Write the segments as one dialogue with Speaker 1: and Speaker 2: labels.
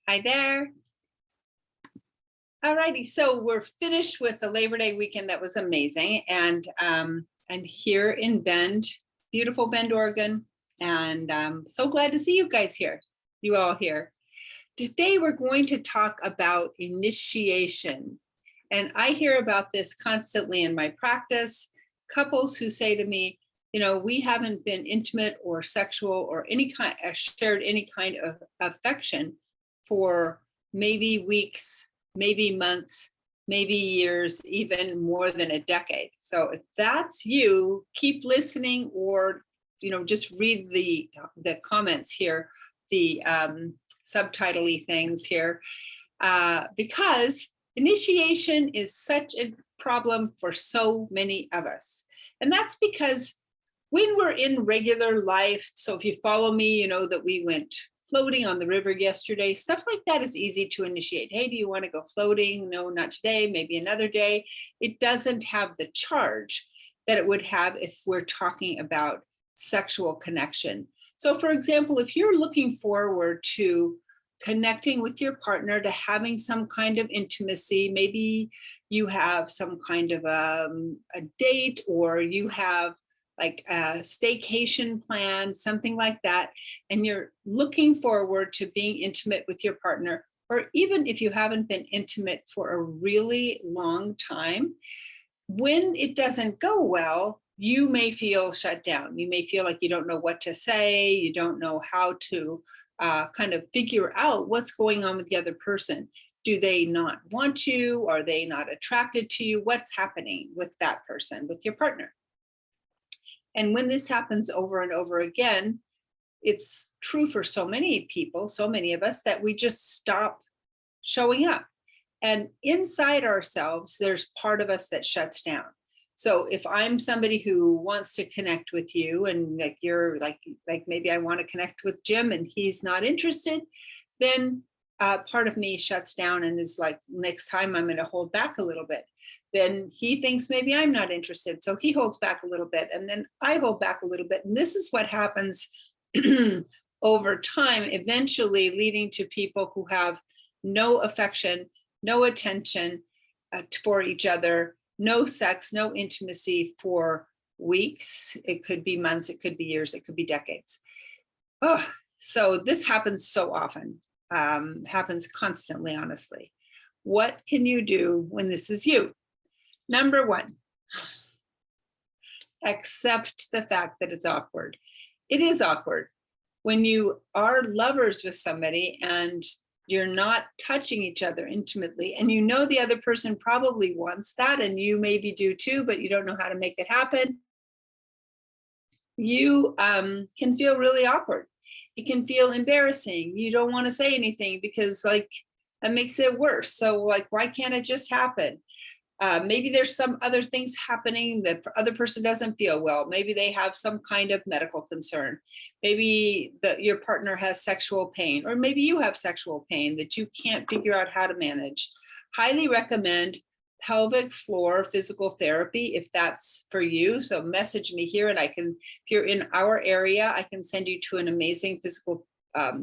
Speaker 1: Hi there. All righty, so we're finished with the Labor Day weekend. That was amazing. And I'm here in Bend, beautiful Bend, Oregon. And so glad to see you guys here, you all here. Today, we're going to talk about initiation. And I hear about this constantly in my practice. Couples who say to me, you know, we haven't been intimate or sexual or any kind, shared any kind of affection for maybe weeks, maybe months, maybe years, even more than a decade. So if that's you, keep listening, or just read the comments here, the subtitle-y things here, because initiation is such a problem for so many of us. And that's because when we're in regular life, so if you follow me, you know that we went floating on the river yesterday, stuff like that is easy to initiate. Hey, do you want to go floating? No, not today, maybe another day. It doesn't have the charge that it would have if we're talking about sexual connection. So for example, if you're looking forward to connecting with your partner, to having some kind of intimacy, maybe you have some kind of a date, or you have like a staycation plan, something like that, and you're looking forward to being intimate with your partner, or even if you haven't been intimate for a really long time, when it doesn't go well, you may feel shut down. You may feel like you don't know what to say, you don't know how to kind of figure out what's going on with the other person. Do they not want you? Are they not attracted to you? What's happening with that person, with your partner? And when this happens over and over again, it's true for so many people, so many of us, that we just stop showing up. And inside ourselves, there's part of us that shuts down. So if I'm somebody who wants to connect with you, and like you're like maybe I want to connect with Jim and he's not interested, then part of me shuts down and is like, next time I'm going to hold back a little bit. Then he thinks maybe I'm not interested, so he holds back a little bit, and then I hold back a little bit. And this is what happens over time, eventually leading to people who have no affection, no attention for each other, no sex, no intimacy for weeks. It could be months, it could be years, it could be decades. Oh, so this happens so often, happens constantly, honestly. What can you do when this is you? Number one, accept the fact that it's awkward. It is awkward when you are lovers with somebody and you're not touching each other intimately, and you know the other person probably wants that, and you maybe do too, but you don't know how to make it happen. You can feel really awkward. It can feel embarrassing. You don't want to say anything because like that makes it worse. So like, why can't it just happen? Maybe there's some other things happening that the other person doesn't feel well. Maybe they have some kind of medical concern. Maybe your partner has sexual pain, or maybe you have sexual pain that you can't figure out how to manage. Highly recommend pelvic floor physical therapy if that's for you. So message me here, and I can, if you're in our area, I can send you to an amazing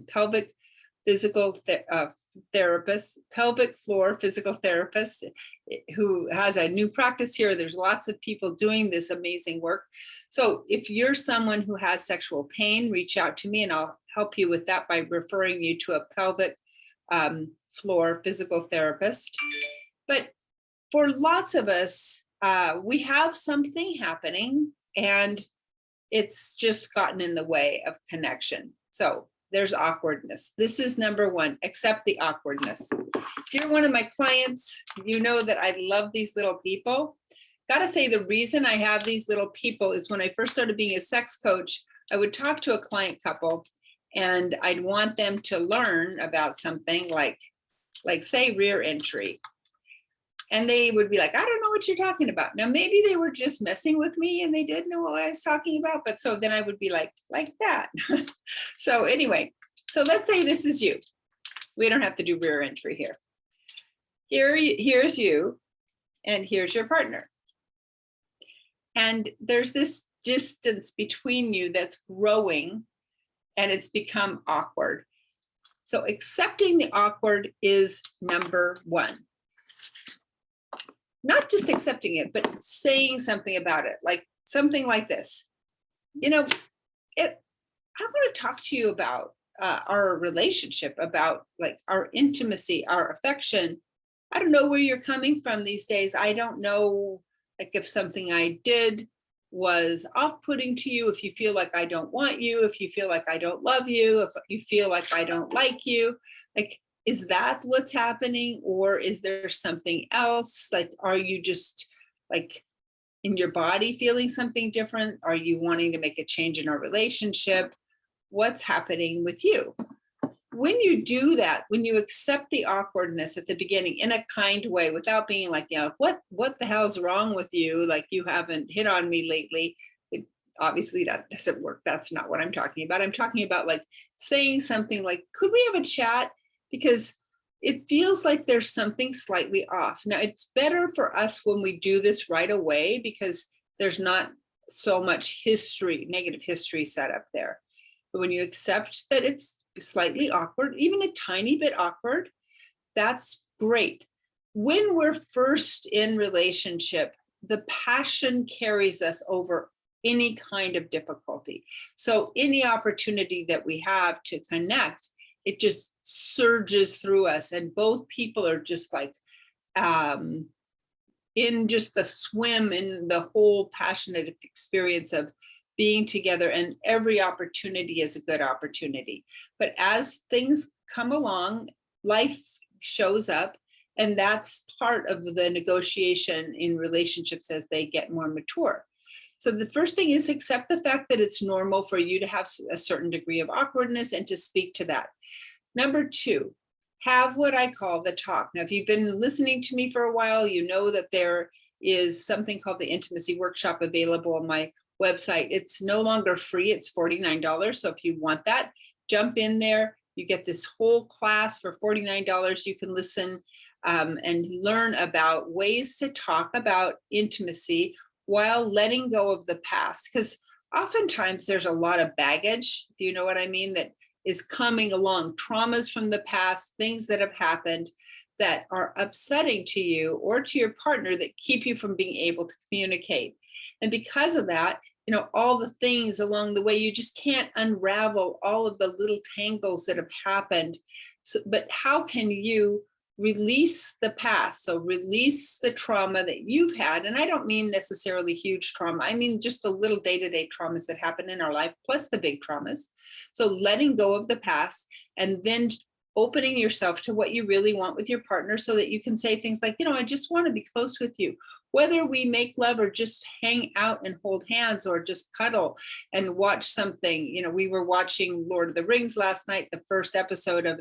Speaker 1: pelvic floor physical therapist who has a new practice here. There's lots of people doing this amazing work. So if you're someone who has sexual pain, reach out to me and I'll help you with that by referring you to a pelvic floor physical therapist. But for lots of us, we have something happening and it's just gotten in the way of connection. So there's awkwardness. This is number one, accept the awkwardness. If you're one of my clients, you know that I love these little people. Gotta say, the reason I have these little people is when I first started being a sex coach, I would talk to a client couple and I'd want them to learn about something like say rear entry. And they would be like, I don't know what you're talking about. Now, maybe they were just messing with me and they didn't know what I was talking about. But so then I would be like that. So anyway, so let's say this is you. We don't have to do rear entry here. Here's you, and here's your partner. And there's this distance between you that's growing, and it's become awkward. So accepting the awkward is number one. Not just accepting it, but saying something about it, like something like this. I want to talk to you about our relationship, about like our intimacy, our affection. I don't know where you're coming from these days. I don't know, like, if something I did was off-putting to you, if you feel like I don't want you, if you feel like I don't love you, if you feel like I don't like you, like, is that what's happening? Or is there something else? Like, are you just like in your body feeling something different? Are you wanting to make a change in our relationship? What's happening with you? When you do that, when you accept the awkwardness at the beginning in a kind way, without being like, what the hell's wrong with you? Like, you haven't hit on me lately. Obviously that doesn't work. That's not what I'm talking about. I'm talking about like saying something like, could we have a chat? Because it feels like there's something slightly off. Now, it's better for us when we do this right away because there's not so much negative history set up there. But when you accept that it's slightly awkward, even a tiny bit awkward, that's great. When we're first in relationship, the passion carries us over any kind of difficulty. So any opportunity that we have to connect, it just surges through us, and both people are just like in just the swim in the whole passionate experience of being together, and every opportunity is a good opportunity. But as things come along, life shows up, and that's part of the negotiation in relationships as they get more mature. So the first thing is accept the fact that it's normal for you to have a certain degree of awkwardness and to speak to that. Number two, have what I call the talk. Now, if you've been listening to me for a while, you know that there is something called the Intimacy Workshop available on my website. It's no longer free, it's $49. So if you want that, jump in there. You get this whole class for $49. You can listen and learn about ways to talk about intimacy while letting go of the past. Because oftentimes there's a lot of baggage, do you know what I mean, that is coming along, traumas from the past, things that have happened that are upsetting to you or to your partner that keep you from being able to communicate. And because of that, all the things along the way, you just can't unravel all of the little tangles that have happened. So, but how can you release the past? So release the trauma that you've had. And I don't mean necessarily huge trauma. I mean just the little day-to-day traumas that happen in our life, plus the big traumas. So letting go of the past, and then opening yourself to what you really want with your partner, so that you can say things like, I just want to be close with you. Whether we make love or just hang out and hold hands or just cuddle and watch something. We were watching Lord of the Rings last night, the first episode of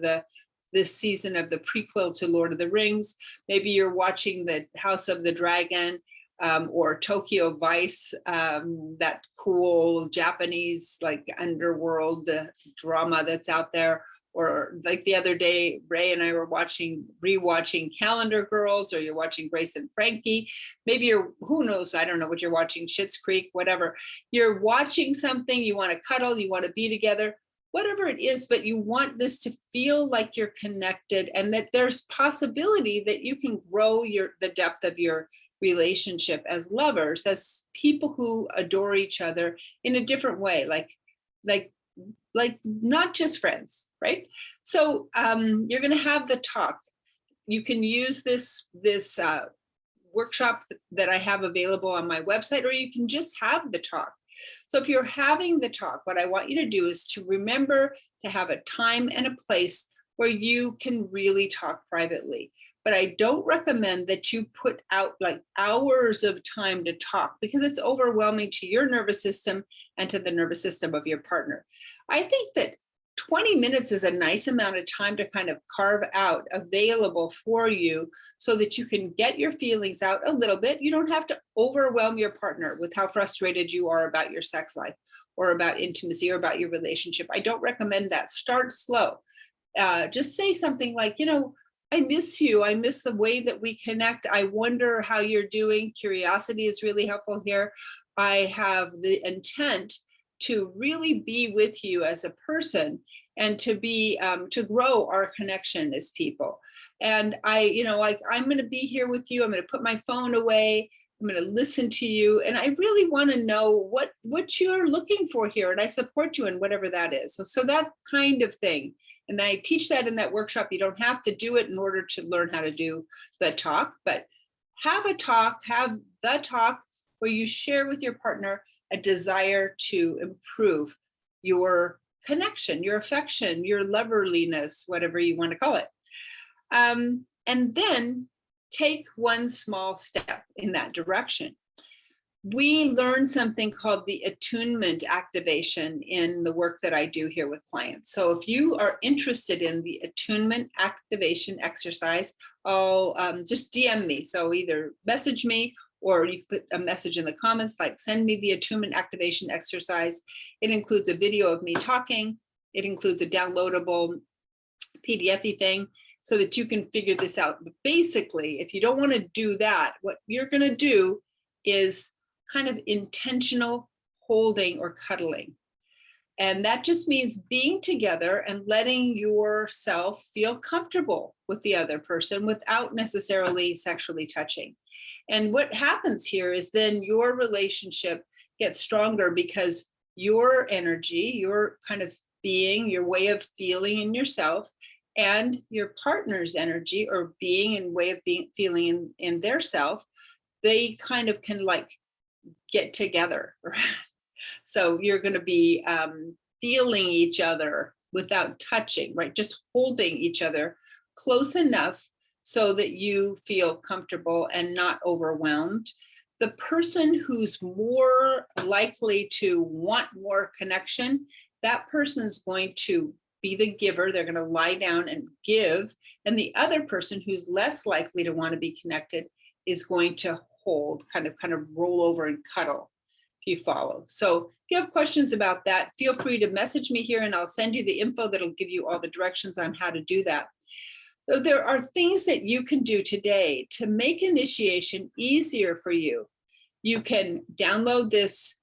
Speaker 1: this season of the prequel to Lord of the Rings. Maybe you're watching the House of the Dragon or Tokyo Vice, that cool Japanese like underworld drama that's out there. Or like the other day, Ray and I were rewatching Calendar Girls, or you're watching Grace and Frankie. Maybe who knows, I don't know what you're watching, Schitt's Creek, whatever. You're watching something, you want to cuddle, you want to be together, whatever it is, but you want this to feel like you're connected, and that there's possibility that you can grow the depth of your relationship as lovers, as people who adore each other in a different way, like not just friends, right? So you're going to have the talk. You can use this workshop that I have available on my website, or you can just have the talk. So if you're having the talk, what I want you to do is to remember to have a time and a place where you can really talk privately. But I don't recommend that you put out like hours of time to talk, because it's overwhelming to your nervous system and to the nervous system of your partner. I think that 20 minutes is a nice amount of time to kind of carve out available for you, so that you can get your feelings out a little bit. You don't have to overwhelm your partner with how frustrated you are about your sex life or about intimacy or about your relationship. I don't recommend that. Start slow. Just say something like, I miss you. I miss the way that we connect. I wonder how you're doing. Curiosity is really helpful here. I have the intent to really be with you as a person. and to be to grow our connection as people. And like I'm going to be here with you. I'm going to put my phone away. I'm going to listen to you. And I really want to know what you're looking for here. And I support you in whatever that is. So that kind of thing. And I teach that in that workshop. You don't have to do it in order to learn how to do the talk, but have the talk where you share with your partner a desire to improve your connection, your affection, your loverliness, whatever you want to call it. And then take one small step in that direction. We learn something called the attunement activation in the work that I do here with clients. So if you are interested in the attunement activation exercise, I'll just DM me. So either message me, or you put a message in the comments, like send me the attunement activation exercise. It includes a video of me talking. It includes a downloadable PDF-y thing so that you can figure this out. But basically, if you don't want to do that, what you're going to do is kind of intentional holding or cuddling. And that just means being together and letting yourself feel comfortable with the other person without necessarily sexually touching. And what happens here is then your relationship gets stronger because your energy, your kind of being, your way of feeling in yourself, and your partner's energy or being and way of being feeling in their self, they kind of can like get together. So you're going to be feeling each other without touching, right? Just holding each other close enough so that you feel comfortable and not overwhelmed. The person who's more likely to want more connection, that person's going to be the giver. They're going to lie down and give. And the other person who's less likely to want to be connected is going to hold, kind of roll over and cuddle, if you follow. So if you have questions about that, feel free to message me here and I'll send you the info that'll give you all the directions on how to do that. So there are things that you can do today to make initiation easier for you. You can download this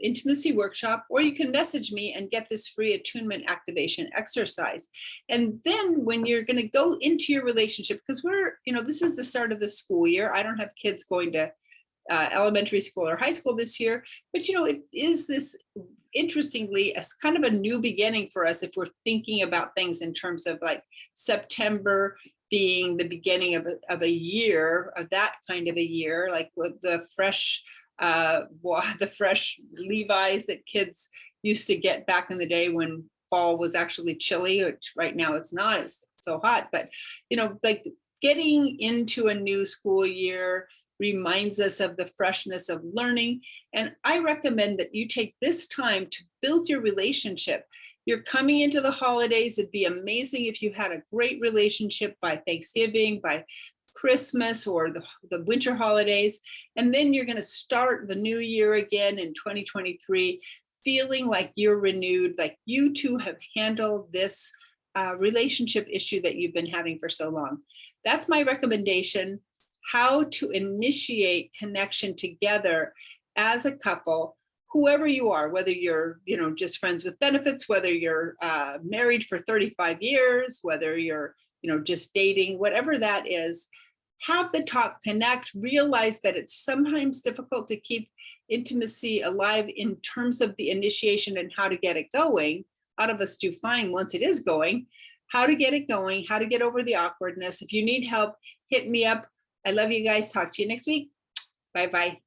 Speaker 1: intimacy workshop, or you can message me and get this free attunement activation exercise. And then when you're going to go into your relationship, because this is the start of the school year. I don't have kids going to elementary school or high school this year, but it is this, interestingly, as kind of a new beginning for us if we're thinking about things in terms of like September being the beginning of a year, of that kind of a year, like with the fresh Levi's that kids used to get back in the day when fall was actually chilly, which right now it's not, it's so hot. But like getting into a new school year reminds us of the freshness of learning. And I recommend that you take this time to build your relationship. You're coming into the holidays. It'd be amazing if you had a great relationship by Thanksgiving, by Christmas, or the winter holidays. And then you're going to start the new year again in 2023, feeling like you're renewed, like you two have handled this relationship issue that you've been having for so long. That's my recommendation. How to initiate connection together as a couple, whoever you are, whether you're, just friends with benefits, whether you're married for 35 years, whether you're, just dating, whatever that is, have the talk, connect, realize that it's sometimes difficult to keep intimacy alive in terms of the initiation and how to get it going. A lot of us do fine once it is going, how to get it going, how to get over the awkwardness. If you need help, hit me up. I love you guys. Talk to you next week. Bye-bye.